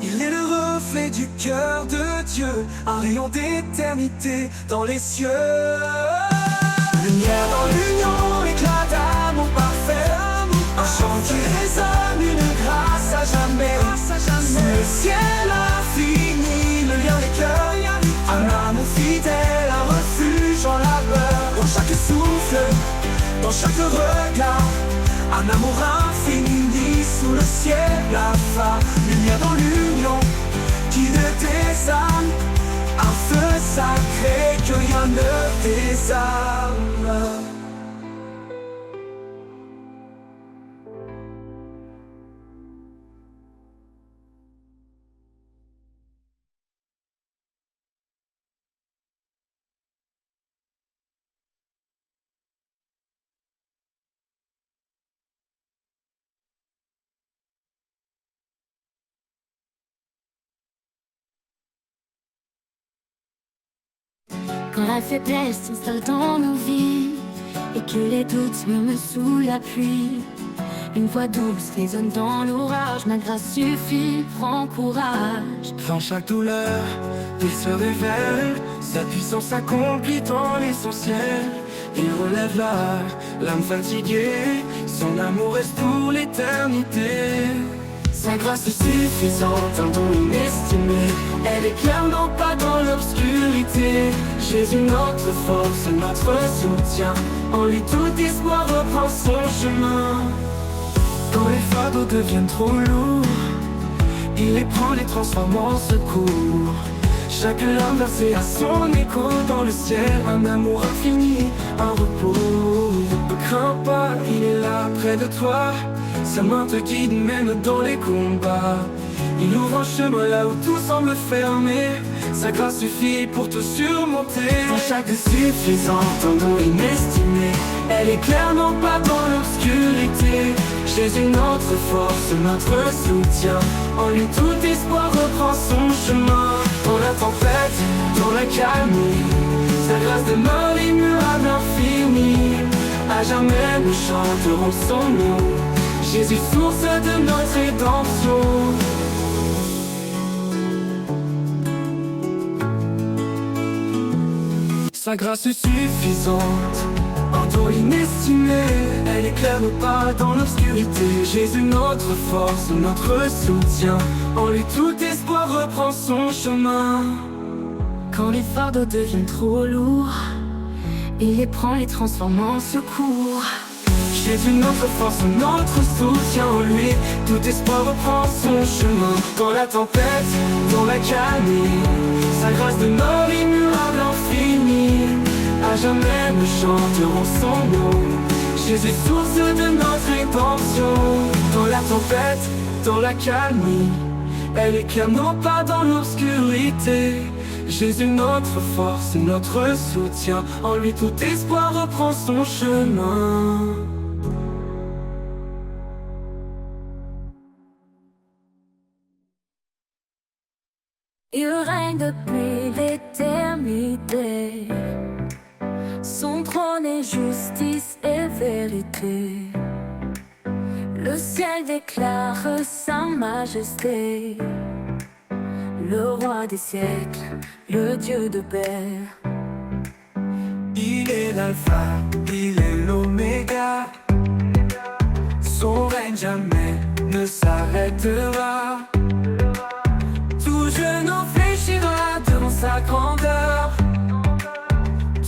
Il est le reflet du cœur de Dieu, un rayon d'éternité dans les cieux. Lumière dans l'union, éclat d'amour parfait, un chant qui résonne, une grâce à jamais. Sous le ciel infini, le lien des cœurs, un amour fidèle, un refuge en labeur. Dans chaque souffle, dans chaque regard, un amour infini. Sous le ciel, la fin, lumière dans l'union qui ne désarme, un feu sacré que rien ne désarme. Quand la faiblesse s'installe dans nos vies et que les doutes murmurent sous la pluie, une voix douce résonne dans l'orage. Ma grâce suffit, prends courage. Dans chaque douleur, il se révèle, sa puissance accomplit dans l'essentiel. Il relève l'âme fatiguée, son amour reste pour l'éternité. Sa grâce suffisante, un don inestimé, elle éclaire non pas dans l'obscurité. Jésus notre force, notre soutien, en lui tout espoir reprend son chemin. Quand les fardeaux deviennent trop lourds, il les prend, les transforme en secours. Chaque larme versée a son écho dans le ciel, un amour infini, un repos. Ne crains pas, il est là près de toi, sa main te guide même dans les combats. Il ouvre un chemin là où tout semble fermé, sa grâce suffit pour tout surmonter. Dans chaque suffisante, un don inestimé, elle éclaire non pas dans l'obscurité. Jésus notre force, notre soutien, en lui tout espoir reprend son chemin. Dans la tempête, dans la calmie, sa grâce demeure immuable, infinie. À jamais nous chanterons son nom, Jésus source de notre rédemption. Sa grâce suffisante, un don inestimé, elle éclaire pas dans l'obscurité. Jésus notre force, notre soutien, en lui tout espoir reprend son chemin. Quand les fardeaux deviennent trop lourds, il les prend, les transforme en secours. Jésus notre force, notre soutien, en lui tout espoir reprend son chemin. Dans la tempête, dans la calmie, sa grâce demeure immuable, infinie. À jamais nous chanterons son nom, Jésus, source de notre rédemption. Dans la tempête, dans la calmie, elle éclaire nos pas dans l'obscurité. Jésus, notre force, notre soutien. En lui tout espoir reprend son chemin. Il règne depuis l'éternité. Son trône est justice et vérité. Le ciel déclare sa majesté. Le roi des siècles, le Dieu de paix. Il est l'alpha, il est l'oméga. Son règne jamais ne s'arrêtera. Tout genou fléchira devant sa grandeur.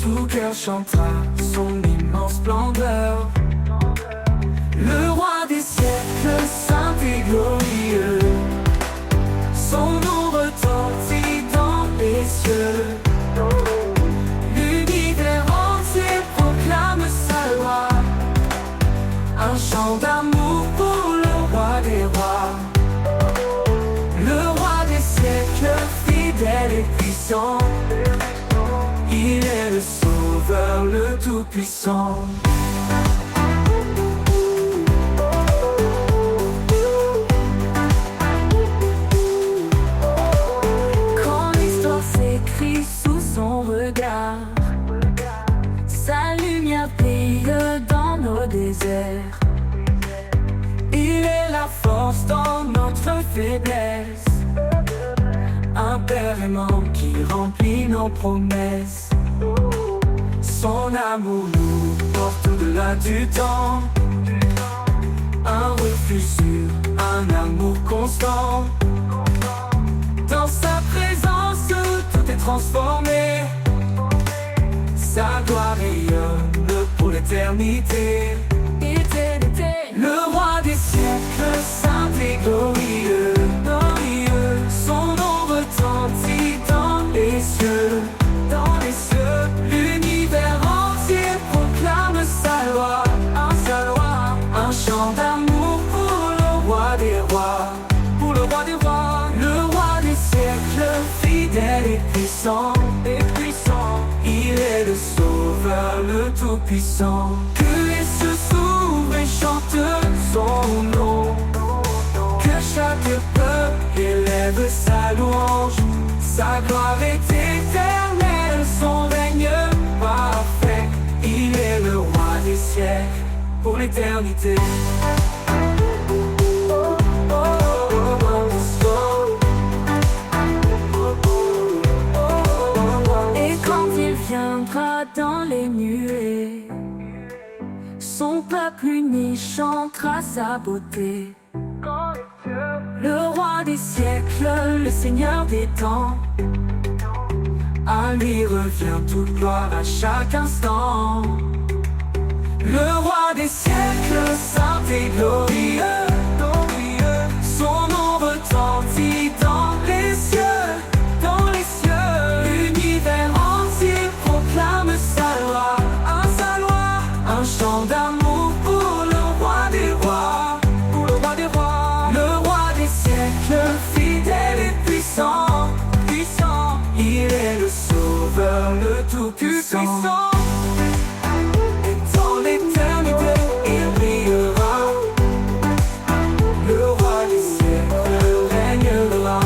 Tout cœur chantera son immense splendeur. Le roi des siècles, saint et glorieux. Son nom retentit dans les cieux. L'univers entier proclame sa loi. Un chant d'amour pour le roi des rois. Le roi des siècles, fidèle et puissant. Il est le sauveur, le tout-puissant. Quand l'histoire s'écrit sous son regard, sa lumière brille dans nos déserts. Il est la force dans notre faiblesse. Un père aimant qui remplit nos promesses. Son amour nous porte au-delà du temps. Un refuge sûr, un amour constant. Dans sa présence, tout est transformé. Sa gloire rayonne pour l'éternité. Le roi des siècles, saint et glorieux. Son nom retentit dans les cieux. L'univers entier proclame sa loi. Un chant d'amour pour le roi des rois. Le roi des siècles, fidèle et puissant. Il est le sauveur, le tout-puissant. Que les cieux s'ouvrent et chantent son nom. Que chaque peuple élève sa louange. Sa gloire est éternelle, son règne parfait. Il est le roi des siècles pour l'éternité. Et quand il viendra dans les nuées, son peuple uni chantera sa beauté. Le roi des siècles, le Seigneur des temps, À lui revient toute gloire à chaque instant. Le roi des siècles, saint et glorieux. Son nom retentit dans les cieux. L'univers entier proclame sa loi. Un chant d'amour pour le roi des rois. Le roi des siècles, fidèle et puissant. Il est le sauveur, le tout-puissant. Et dans l'éternité, il brillera. Le roi des siècles régnera.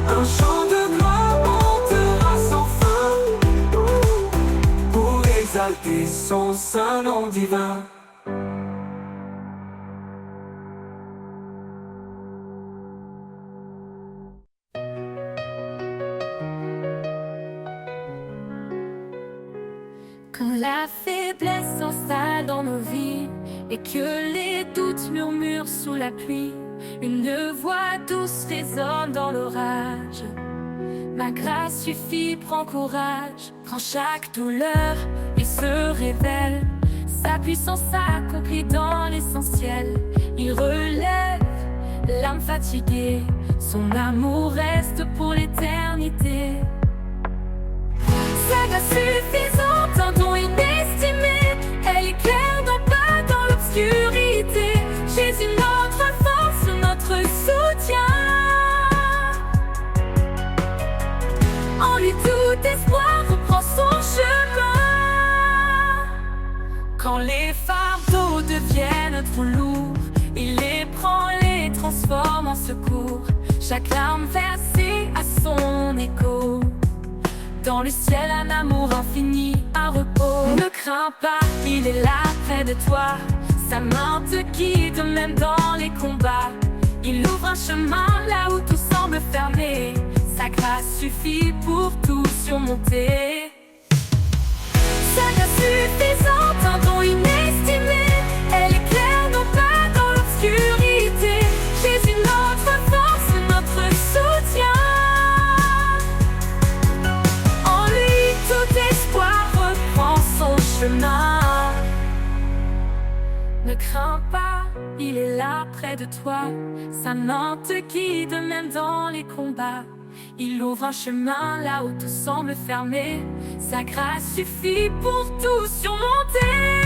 Un chant de gloire montera sans fin pour exalter son saint nom divin. Quand la faiblesse s'installe dans nos vies et que les doutes murmurent sous la pluie, une voix douce résonne dans l'orage. Ma grâce suffit, prends courage. Quand chaque douleur, il se révèle. Sa puissance s'accomplit dans l'essentiel. Il relève l'âme fatiguée. Son amour reste pour l'éternité. Sa grâce suffisante, un don inestimé, secours. Chaque larme versée a son écho. Dans le ciel, un amour infini, un repos. Ne crains pas, il est là près de toi. Sa main te guide même dans les combats. Il ouvre un chemin là où tout semble fermé. Sa grâce suffit pour tout surmonter. Sa grâce suffisante, un don inestimé. Elle éclaire nos pas dans l'obscurité. Jésus, notre force, notre soutien. En lui, tout espoir reprend son chemin. Ne crains pas, il est là près de toi. Sa main te guide même dans les combats. Il ouvre un chemin là où tout semble fermé. Sa grâce suffit pour tout surmonter.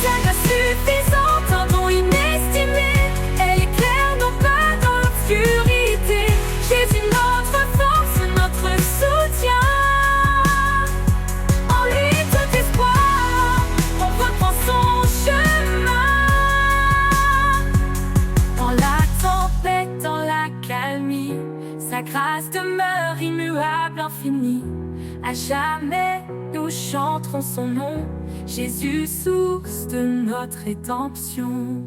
Sa grâce suffisante, un don inestimé. Elle éclaire nos pas dans l'obscurité. Jésus, notre force, notre soutien. En lui tout espoir, on reprend son chemin. Dans la tempête, dans la calmie, sa grâce demeure immuable, infinie. À jamais nous chanterons son nom, Jésus, source de notre rédemption.